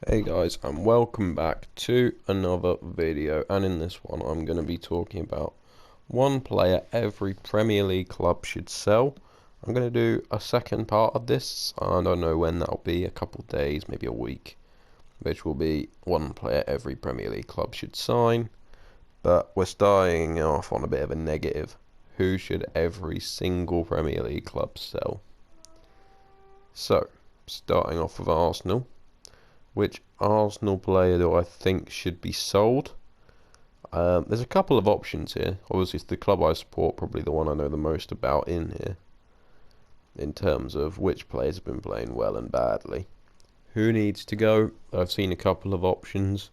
Hey guys, and welcome back to another video, and in this one I'm going to be talking about one player every Premier League club should sell. I'm going to do a second part of this. I don't know when that'll be, a couple of days, maybe a week, which will be one player every Premier League club should sign. But we're starting off on a bit of a negative. Who should every single Premier League club sell? So, starting off with Arsenal. Which Arsenal player do I think should be sold? There's a couple of options here. Obviously, it's the club I support, probably the one I know the most about in here, in terms of which players have been playing well and badly. Who needs to go? I've seen a couple of options.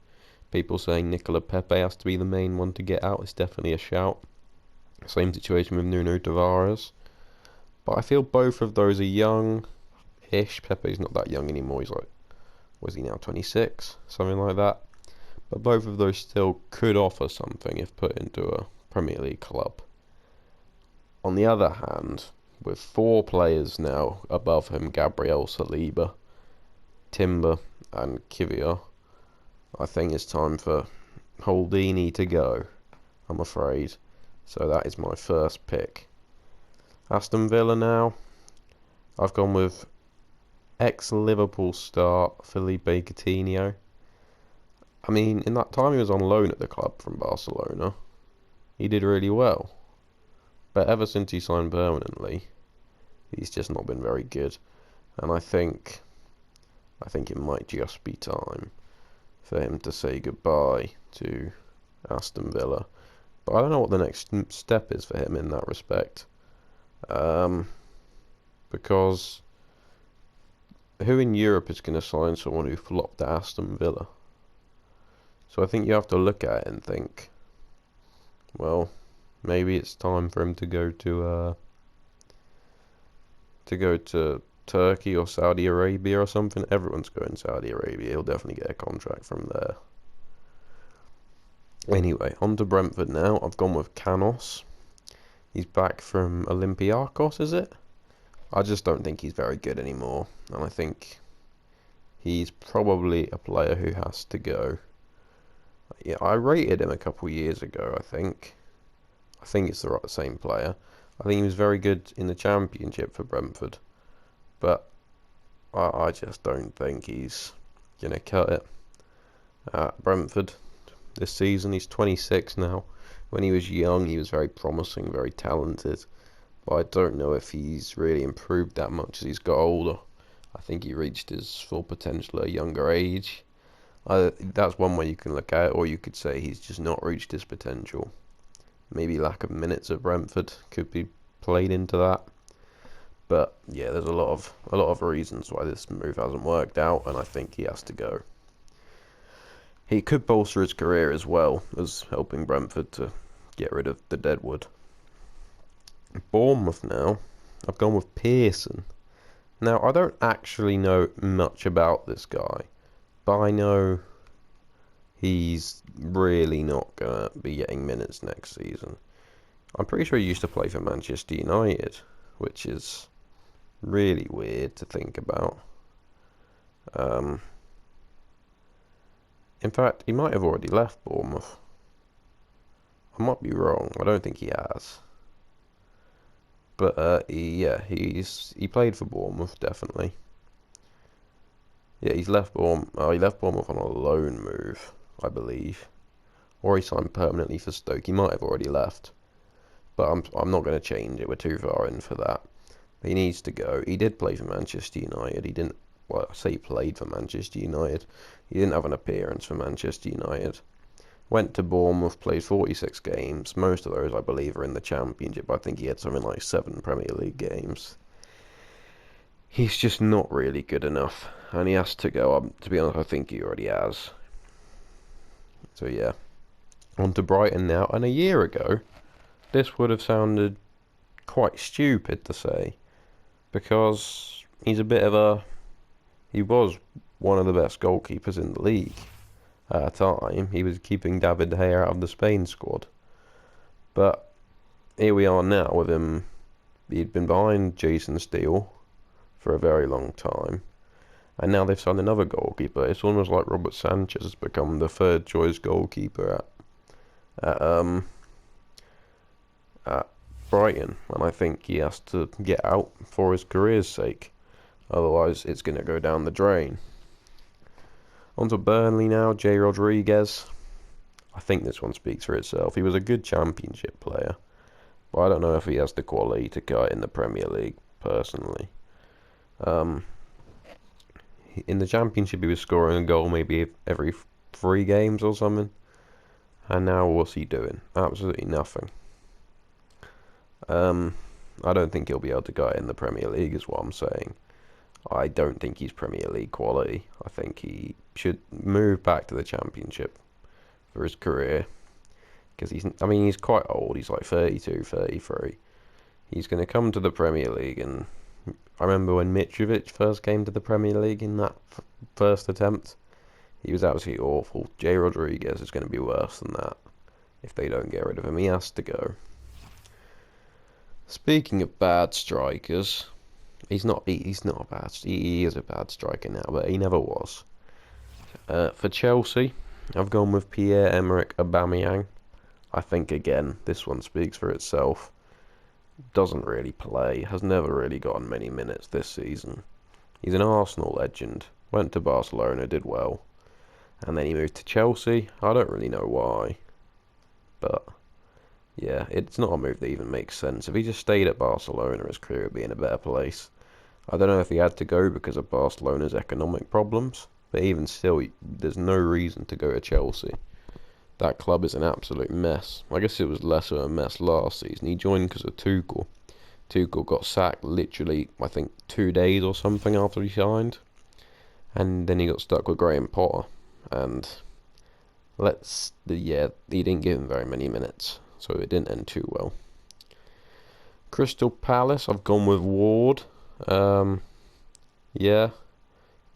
People saying Nicola Pepe has to be the main one to get out. It's definitely a shout. Same situation with Nuno Tavares. But I feel both of those are young-ish. Pepe's not that young anymore. He's like, was he now 26? Something like that. But both of those still could offer something if put into a Premier League club. On the other hand, with four players now above him, Gabriel Saliba, Timber and Kivior, I think it's time for Holdini to go, I'm afraid. So that is my first pick. Aston Villa now. I've gone with ex-Liverpool star Felipe Coutinho. I mean, in that time he was on loan at the club from Barcelona, he did really well. But ever since he signed permanently, he's just not been very good. And I think it might just be time for him to say goodbye to Aston Villa. But I don't know what the next step is for him in that respect. Um, because who in Europe is going to sign someone who flopped at Aston Villa? So I think you have to look at it and think, well, maybe it's time for him to go to Turkey or Saudi Arabia or something. Everyone's going Saudi Arabia. He'll definitely get a contract from there. Anyway, on to Brentford now. I've gone with Canos. He's back from Olympiacos, is it? I just don't think he's very good anymore, and I think he's probably a player who has to go. Yeah, I rated him a couple years ago, I think. I think it's the same player. I think he was very good in the Championship for Brentford, but I just don't think he's going to cut it at Brentford this season. He's 26 now. When he was young, he was very promising, very talented, but I don't know if he's really improved that much as he's got older. I think he reached his full potential at a younger age. That's one way you can look at it, or you could say he's just not reached his potential. Maybe lack of minutes at Brentford could be played into that. But yeah, there's a lot of reasons why this move hasn't worked out, and I think he has to go. He could bolster his career as well as helping Brentford to get rid of the Deadwood. Bournemouth now. I've gone with Pearson. Now, I don't actually know much about this guy, but I know he's really not going to be getting minutes next season. I'm pretty sure he used to play for Manchester United, which is really weird to think about. Um, in fact, he might have already left Bournemouth. I might be wrong. I don't think he has. But he played for Bournemouth definitely. Yeah, he's left Bournemouth. Oh, he left Bournemouth on a loan move, I believe, or he signed permanently for Stoke. He might have already left, but I'm not going to change it. We're too far in for that. He needs to go. He did play for Manchester United. He didn't. Well, I say he played for Manchester United. He didn't have an appearance for Manchester United. Went to Bournemouth, played 46 games. Most of those, I believe, are in the Championship. I think he had something like 7 Premier League games. He's just not really good enough, and he has to go. To be honest, I think he already has. So yeah, on to Brighton now. And a year ago, this would have sounded quite stupid to say, because he was one of the best goalkeepers in the league at a time. He was keeping David De Gea out of the Spain squad. But here we are now with him. He'd been behind Jason Steele for a very long time, And now they've signed another goalkeeper. It's almost like Robert Sanchez has become the third choice goalkeeper at at Brighton, and I think he has to get out for his career's sake. Otherwise, it's going to go down the drain. On to Burnley now. Jay Rodriguez. I think this one speaks for itself. He was a good Championship player, but I don't know if he has the quality to cut in the Premier League, personally. In the Championship, he was scoring a goal maybe every 3 games or something. And now what's he doing? Absolutely nothing. I don't think he'll be able to go in the Premier League, is what I'm saying. I don't think he's Premier League quality. I think he should move back to the Championship for his career. Because he's quite old. He's like 32, 33. He's going to come to the Premier League, and I remember when Mitrovic first came to the Premier League in that first attempt. He was absolutely awful. Jay Rodriguez is going to be worse than that if they don't get rid of him. He has to go. Speaking of bad strikers, he's not a bad. He is a bad striker now, but he never was. For Chelsea, I've gone with Pierre-Emerick Aubameyang. I think again this one speaks for itself. Doesn't really play. Has never really gotten many minutes this season. He's an Arsenal legend. Went to Barcelona, did well, and then he moved to Chelsea. I don't really know why, but yeah, it's not a move that even makes sense. If he just stayed at Barcelona, his career would be in a better place. I don't know if he had to go because of Barcelona's economic problems, but even still, there's no reason to go to Chelsea. That club is an absolute mess. I guess it was less of a mess last season. He joined because of Tuchel. Tuchel got sacked literally, I think, 2 days or something after he signed. And then he got stuck with Graham Potter. And he didn't give him very many minutes, so it didn't end too well. Crystal Palace, I've gone with Ward. Yeah,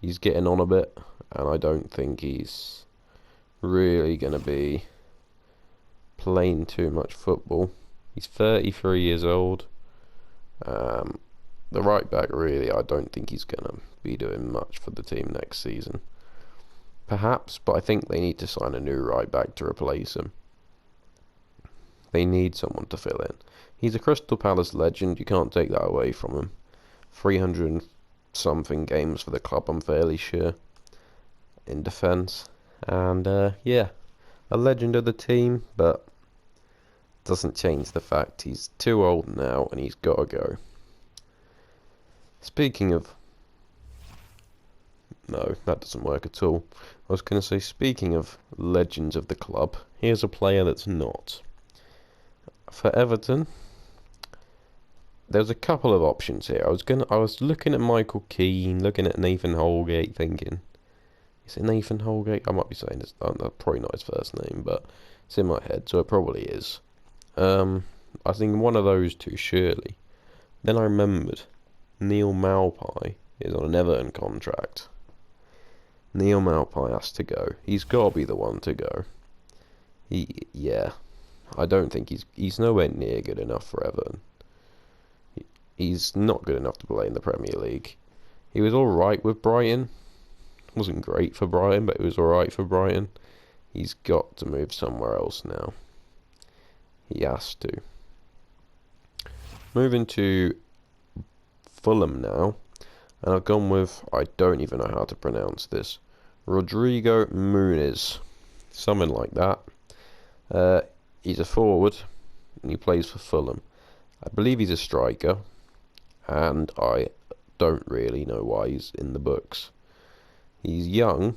he's getting on a bit, and I don't think he's really going to be playing too much football. He's 33 years old. The right back, really, I don't think he's going to be doing much for the team next season. Perhaps, but I think they need to sign a new right back to replace him. They need someone to fill in. He's a Crystal Palace legend, you can't take that away from him. 300 and something games for the club, I'm fairly sure, in defence. And yeah, a legend of the team, but doesn't change the fact he's too old now and he's got to go. Speaking of... No, that doesn't work at all. I was going to say, speaking of legends of the club, here's a player that's not. For Everton, there's a couple of options here. I was looking at Michael Keane, looking at Nathan Holgate, thinking, is it Nathan Holgate? I might be saying this, that's probably not his first name, but it's in my head, so it probably is. I think one of those two, surely. Then I remembered, Neil Maupay is on an Everton contract. Neil Maupay has to go. He's got to be the one to go. Yeah. I don't think he's nowhere near good enough for Everton. He's not good enough to play in the Premier League. He was alright with Brighton. Wasn't great for Brighton, but it was alright for Brighton. He's got to move somewhere else now. He has to. Moving to Fulham now. And I've gone with, I don't even know how to pronounce this, Rodrigo Muniz. Something like that. He's a forward, and he plays for Fulham. I believe he's a striker, and I don't really know why he's in the books. He's young,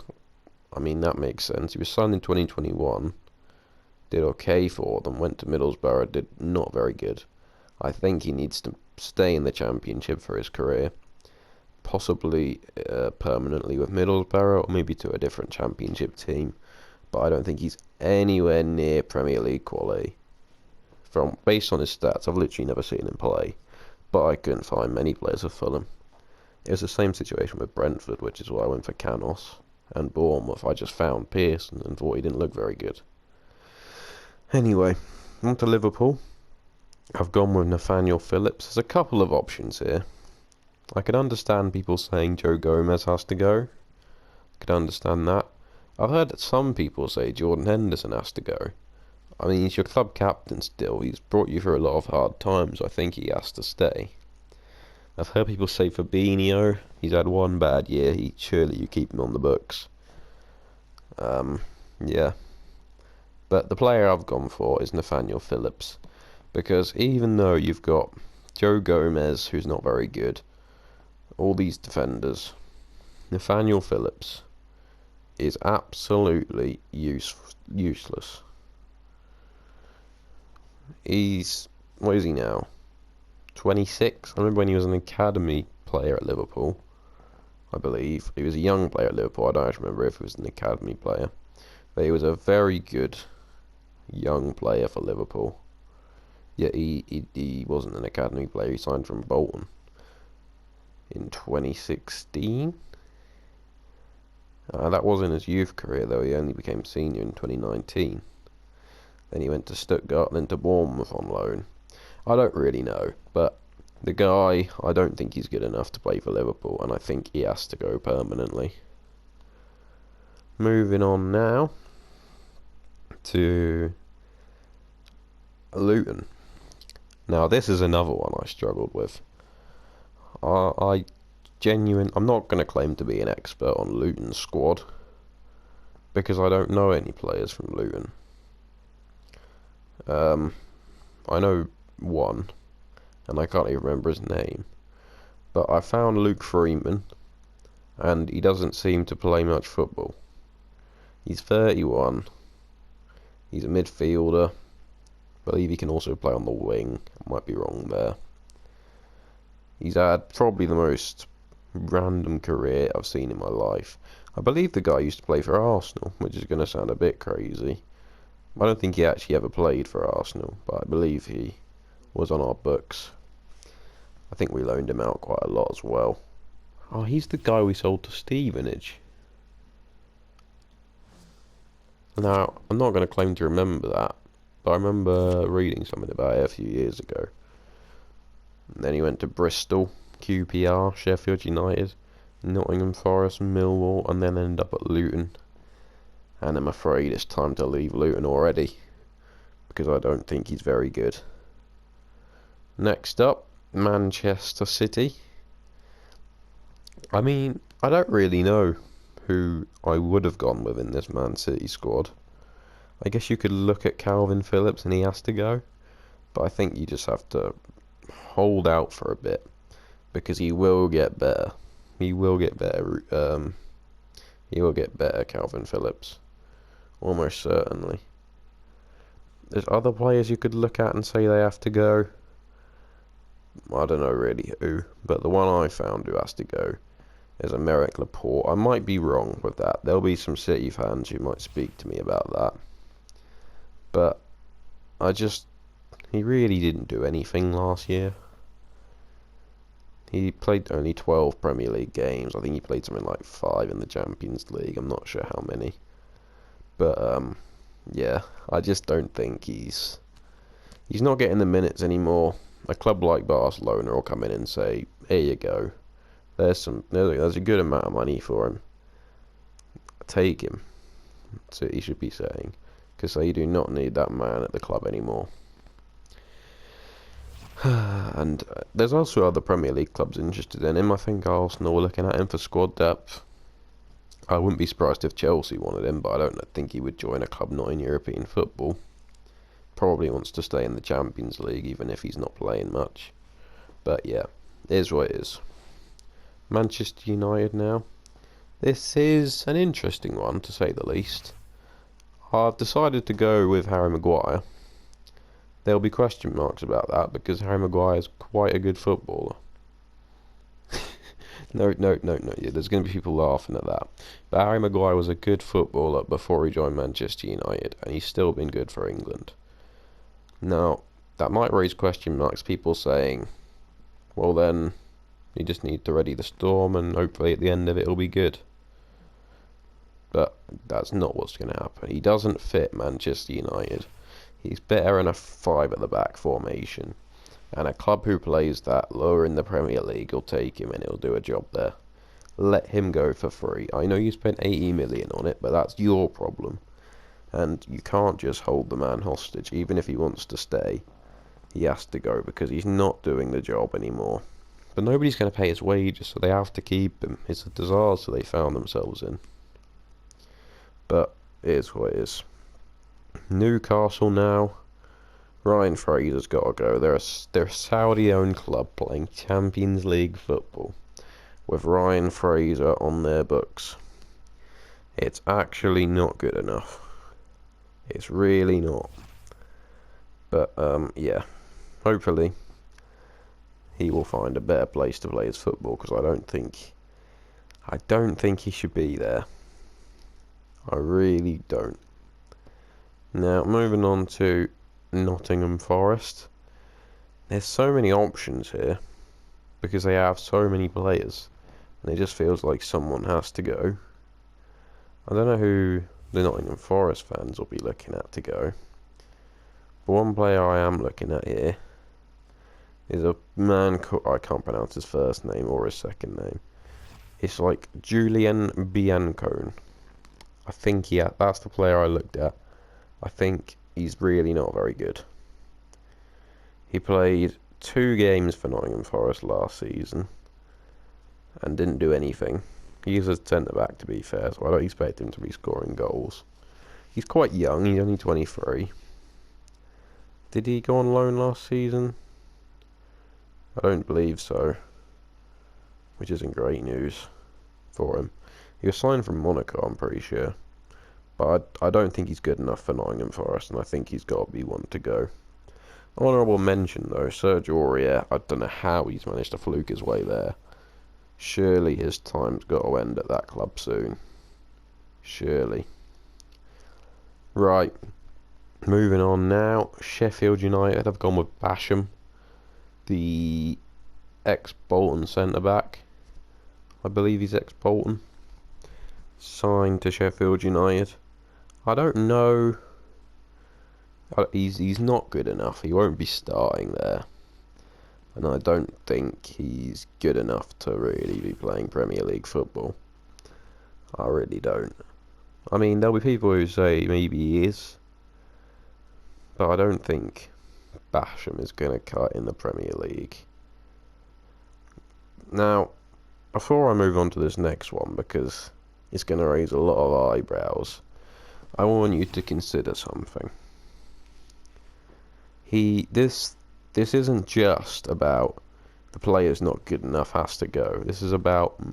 I mean that makes sense. He was signed in 2021, did okay for them, went to Middlesbrough, did not very good. I think he needs to stay in the Championship for his career. Possibly permanently with Middlesbrough, or maybe to a different Championship team. But I don't think he's anywhere near Premier League quality. Based on his stats, I've literally never seen him play. But I couldn't find many players of Fulham. It was the same situation with Brentford, which is why I went for Canos. And Bournemouth, I just found Pearson and thought he didn't look very good. Anyway, on to Liverpool. I've gone with Nathaniel Phillips. There's a couple of options here. I can understand people saying Joe Gomez has to go. I can understand that. I've heard that some people say Jordan Henderson has to go. I mean, he's your club captain still. He's brought you through a lot of hard times. I think he has to stay. I've heard people say Fabinho. He's had one bad year. Surely you keep him on the books. Yeah. But the player I've gone for is Nathaniel Phillips. Because even though you've got Joe Gomez, who's not very good, all these defenders, Nathaniel Phillips is absolutely useless. What is he now? 26? I remember when he was an academy player at Liverpool, I believe. He was a young player at Liverpool. I don't actually remember if he was an academy player. But he was a very good young player for Liverpool. Yet he wasn't an academy player. He signed from Bolton in 2016. That wasn't his youth career, though. He only became senior in 2019. Then he went to Stuttgart, then to Bournemouth on loan. I don't really know, but the guy, I don't think he's good enough to play for Liverpool, and I think he has to go permanently. Moving on now to Luton. Now, this is another one I struggled with. I'm not going to claim to be an expert on Luton's squad, because I don't know any players from Luton. I know one, and I can't even remember his name. But I found Luke Freeman, and he doesn't seem to play much football. He's 31. He's a midfielder. I believe he can also play on the wing. I might be wrong there. He's had probably the most random career I've seen in my life. I believe the guy used to play for Arsenal, which is going to sound a bit crazy. I don't think he actually ever played for Arsenal, but I believe he was on our books. I think we loaned him out quite a lot as well. Oh, he's the guy we sold to Stevenage. Now, I'm not going to claim to remember that, but I remember reading something about it a few years ago. And then he went to Bristol, QPR, Sheffield United, Nottingham Forest, Millwall, and then ended up at Luton. And I'm afraid it's time to leave Luton already, because I don't think he's very good. Next up, Manchester City. I mean, I don't really know who I would have gone with in this Man City squad. I guess you could look at Calvin Phillips and he has to go, but I think you just have to hold out for a bit, because he will get better. He will get better. He will get better, Calvin Phillips. Almost certainly. There's other players you could look at and say they have to go. I don't know really who, but the one I found who has to go is Aymeric Laporte. I might be wrong with that. There'll be some City fans who might speak to me about that. But he really didn't do anything last year. He played only 12 Premier League games. I think he played something like 5 in the Champions League. I'm not sure how many. But, yeah, I just don't think he's not getting the minutes anymore. A club like Barcelona will come in and say, here you go. There's a good amount of money for him. Take him. That's what he should be saying. Because they do not need that man at the club anymore. And there's also other Premier League clubs interested in him. I think Arsenal were looking at him for squad depth. I wouldn't be surprised if Chelsea wanted him, but I don't think he would join a club not in European football. Probably wants to stay in the Champions League, even if he's not playing much. But yeah, it is what it is. Manchester United now. This is an interesting one, to say the least. I've decided to go with Harry Maguire. There'll be question marks about that, because Harry Maguire is quite a good footballer. No. Yeah, there's going to be people laughing at that. But Harry Maguire was a good footballer before he joined Manchester United, and he's still been good for England. Now, that might raise question marks, people saying, well then, you just need to ready the storm, and hopefully at the end of it it'll be good. But that's not what's going to happen. He doesn't fit Manchester United. He's better in a 5 at the back formation. And a club who plays that lower in the Premier League will take him and he'll do a job there. Let him go for free. I know you spent 80 million on it, but that's your problem. And you can't just hold the man hostage. Even if he wants to stay, he has to go because he's not doing the job anymore. But nobody's going to pay his wages, so they have to keep him. It's a disaster they found themselves in. But it is what it is. Newcastle now. Ryan Fraser's got to go. They're a Saudi-owned club playing Champions League football with Ryan Fraser on their books. It's actually not good enough. It's really not. But yeah, hopefully he will find a better place to play his football because I don't think he should be there. I really don't. Now moving on to Nottingham Forest. There's so many options here because they have so many players and it just feels like someone has to go. I don't know who the Nottingham Forest fans will be looking at to go. But one player I am looking at here is a man called, I can't pronounce his first name or his second name. It's like Julian Biancone. I think that's the player I looked at. I think he's really not very good. He played 2 games for Nottingham Forest last season and didn't do anything. He's a centre-back, to be fair, so I don't expect him to be scoring goals. He's quite young, he's only 23. Did he go on loan last season? I don't believe so, which isn't great news for him. He was signed from Monaco, I'm pretty sure. But I don't think he's good enough for Nottingham Forest, and I think he's got to be one to go. Honourable mention, though, Serge Aurier. I don't know how he's managed to fluke his way there. Surely his time's got to end at that club soon. Surely. Right. Moving on now. Sheffield United have gone with Basham, the ex-Bolton centre-back. I believe he's ex-Bolton. Signed to Sheffield United. I don't know. He's not good enough. He won't be starting there. And I don't think he's good enough to really be playing Premier League football. I really don't. I mean, there'll be people who say maybe he is. But I don't think Basham is going to cut in the Premier League. Now, before I move on to this next one, because it's going to raise a lot of eyebrows, I want you to consider something. This isn't just about the player's not good enough, has to go. This is about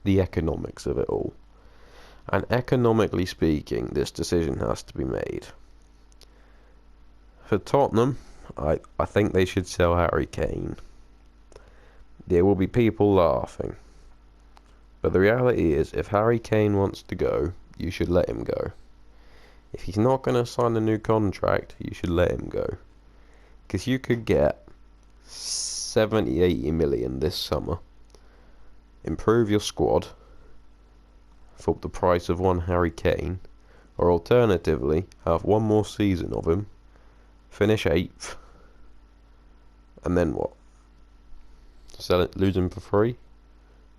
the economics of it all. And economically speaking, this decision has to be made. For Tottenham, I think they should sell Harry Kane. There will be people laughing. But the reality is, if Harry Kane wants to go, you should let him go. If he's not going to sign a new contract, you should let him go. Because you could get 70-80 million this summer, improve your squad for the price of one Harry Kane, or alternatively, have one more season of him, finish 8th, and then what? Sell it, lose him for free?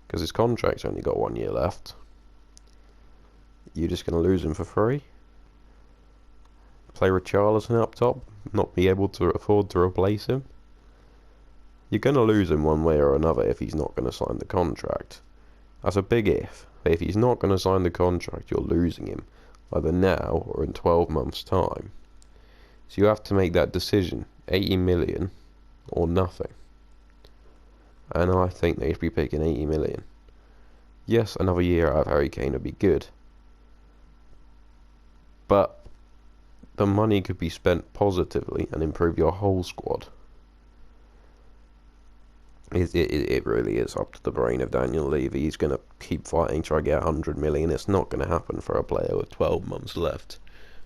Because his contract's only got 1 year left. You're just going to lose him for free? Play Richarlison up top, not be able to afford to replace him? You're going to lose him one way or another if he's not going to sign the contract. That's a big if. But if he's not going to sign the contract, you're losing him, either now or in 12 months' time. So you have to make that decision, 80 million or nothing. And I think they should be picking 80 million. Yes, another year out of Harry Kane would be good. But the money could be spent positively and improve your whole squad. It really is up to the brain of Daniel Levy. He's going to keep fighting, try to get 100 million. It's not going to happen for a player with 12 months left.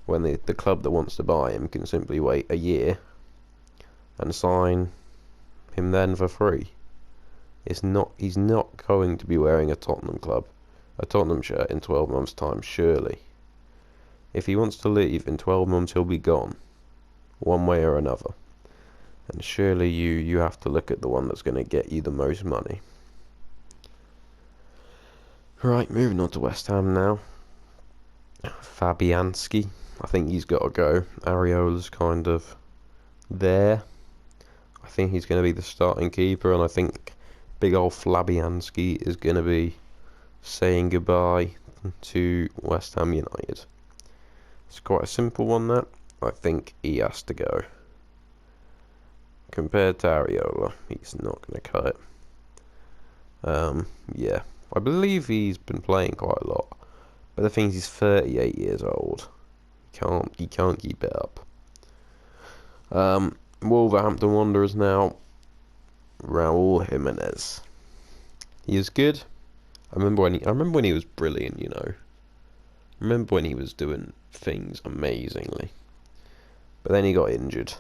When the club that wants to buy him can simply wait a year and sign him then for free. He's not going to be wearing a Tottenham shirt in 12 months' time, surely. If he wants to leave in 12 months, he'll be gone, one way or another. And surely you have to look at the one that's going to get you the most money. Right, moving on to West Ham now. Fabianski. I think he's got to go. Areola's kind of there. I think he's going to be the starting keeper, and I think big old Fabianski is going to be saying goodbye to West Ham United. It's quite a simple one, that. I think he has to go. Compared to Areola, he's not going to cut it. Yeah, I believe he's been playing quite a lot, but the thing is, he's 38 years old. He can't keep it up. Wolverhampton Wanderers now. Raul Jimenez. He is good. I remember when he was brilliant. You know. I remember when he was doing things amazingly. But then he got injured.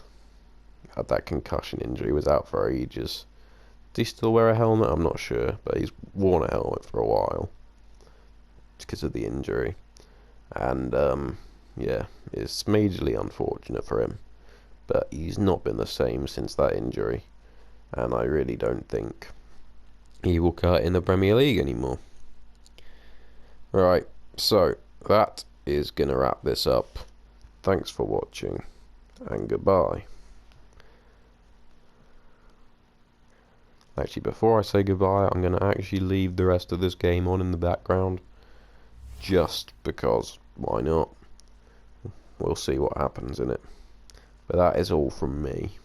Had that concussion injury. Was out for ages. Does he still wear a helmet? I'm not sure, but he's worn a helmet for a while because of the injury. And yeah, it's majorly unfortunate for him. But he's not been the same since that injury, and I really don't think he will cut in the Premier League anymore. Right, so that is gonna wrap this up. Thanks for watching, and goodbye. Actually, before I say goodbye, I'm gonna actually leave the rest of this game on in the background, just because, why not? We'll see what happens in it. But that is all from me.